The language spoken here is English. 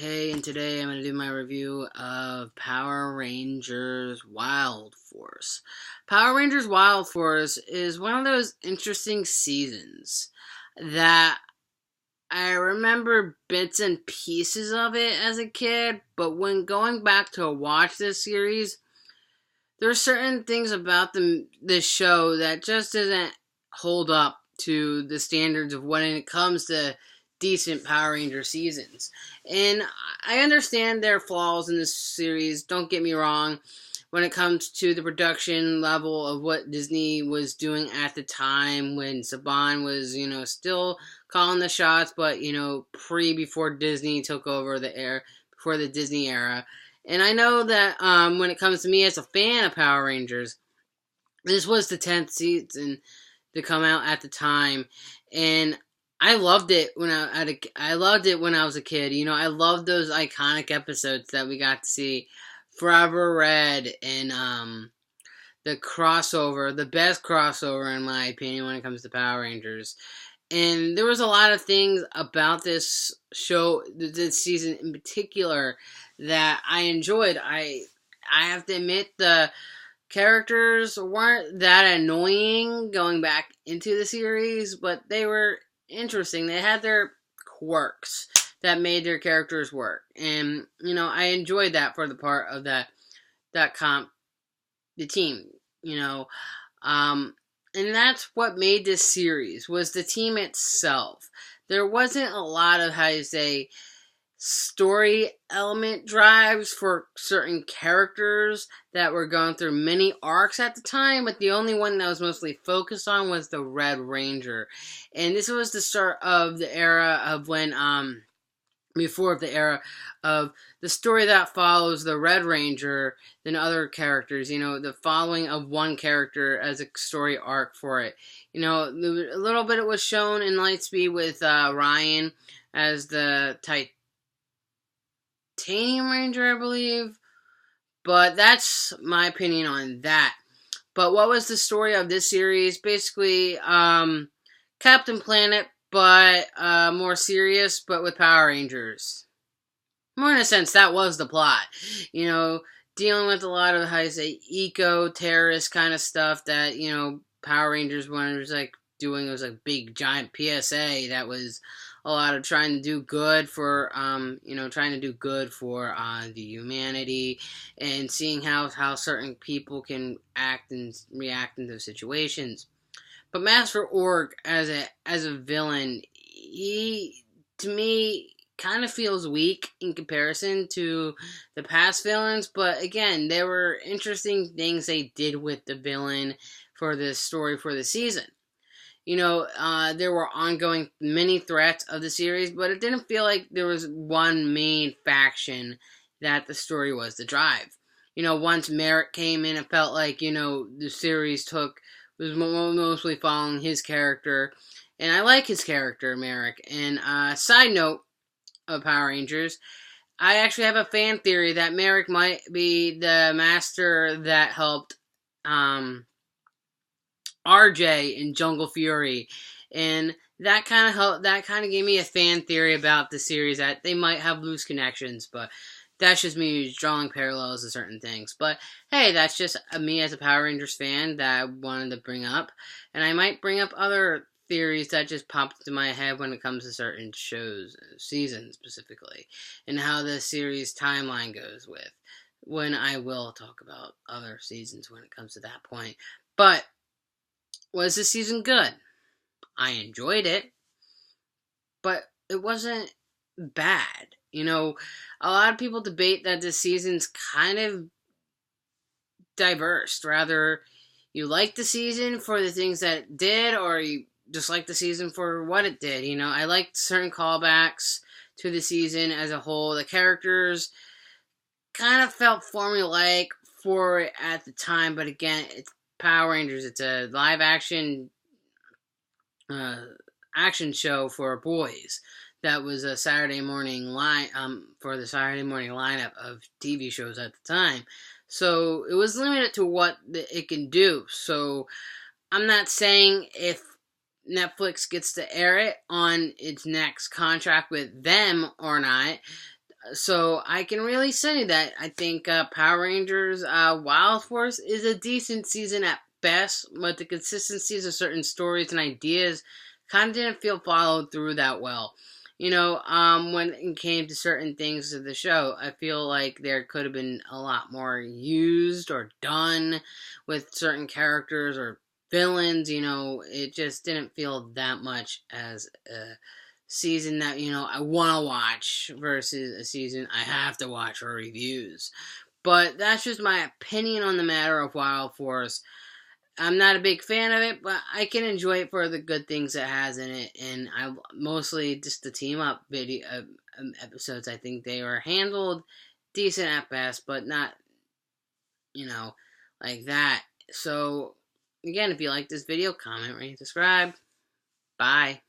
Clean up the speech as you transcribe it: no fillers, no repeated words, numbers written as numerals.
Hey, and today I'm going to do my review of Power Rangers Wild Force. Power Rangers Wild Force is one of those interesting seasons that I remember bits and pieces of it as a kid, but when going back to watch this series, there are certain things about this show that just doesn't hold up to the standards of when it comes to decent Power Ranger seasons. And I understand there are flaws in this series, don't get me wrong, when it comes to the production level of what Disney was doing at the time when Saban was, still calling the shots, but, before Disney took over before the Disney era. And I know that when it comes to me as a fan of Power Rangers, this was the 10th season to come out at the time, and I loved it I loved it when I was a kid. I loved those iconic episodes that we got to see. Forever Red and the crossover, the best crossover in my opinion when it comes to Power Rangers. And there was a lot of things about this show, this season in particular, that I enjoyed. I have to admit the characters weren't that annoying going back into the series, but they were interesting. They had their quirks that made their characters work. And, I enjoyed that for the part of the team, and that's what made this series, was the team itself. There wasn't a lot of, story element drives for certain characters that were going through many arcs at the time, but the only one that was mostly focused on was the Red Ranger. And this was the start of the era of when, before the era of the story that follows the Red Ranger than other characters, the following of one character as a story arc for it. A little bit it was shown in Lightspeed with Ryan as the Titanium Ranger, I believe. But that's my opinion on that. But what was the story of this series? Basically, Captain Planet, but more serious, but with Power Rangers. More in a sense, that was the plot. Dealing with a lot of, eco-terrorist kind of stuff that, Power Rangers was, doing. It was a big, giant PSA that was a lot of trying to do good for, the humanity, and seeing how certain people can act and react in those situations. But Master Org as a villain, he, to me, kind of feels weak in comparison to the past villains. But again, there were interesting things they did with the villain for this story for the season. There were ongoing many threats of the series, but it didn't feel like there was one main faction that the story was to drive. Once Merrick came in, it felt like, the series was mostly following his character. And I like his character, Merrick. And side note of Power Rangers, I actually have a fan theory that Merrick might be the master that helped RJ in Jungle Fury, and that kind of gave me a fan theory about the series, that they might have loose connections, but that's just me drawing parallels to certain things. But hey, that's just me as a Power Rangers fan that I wanted to bring up, and I might bring up other theories that just popped into my head when it comes to certain shows, seasons specifically, and how the series timeline goes with, when I will talk about other seasons when it comes to that point. But was this season good? I enjoyed it, but it wasn't bad. A lot of people debate that this season's kind of diverse. Rather, you like the season for the things that it did, or you just like the season for what it did. I liked certain callbacks to the season as a whole. The characters kind of felt formulaic for it at the time, but again, it's Power Rangers. It's a live action show for boys. That was a Saturday morning for the Saturday morning lineup of TV shows at the time. So it was limited to what it can do. So I'm not saying if Netflix gets to air it on its next contract with them or not. So I can really say that I think Power Rangers Wild Force is a decent season at best, but the consistencies of certain stories and ideas kind of didn't feel followed through that well. When it came to certain things of the show, I feel like there could have been a lot more used or done with certain characters or villains. It just didn't feel that much as a season that I want to watch versus a season I have to watch for reviews. But that's just my opinion on the matter of Wild Force. I'm not a big fan of it, but I can enjoy it for the good things it has in it, and I mostly just the team up video episodes. I think they were handled decent at best, but not you know like that. So again, if you like this video, comment, rate, subscribe. Bye.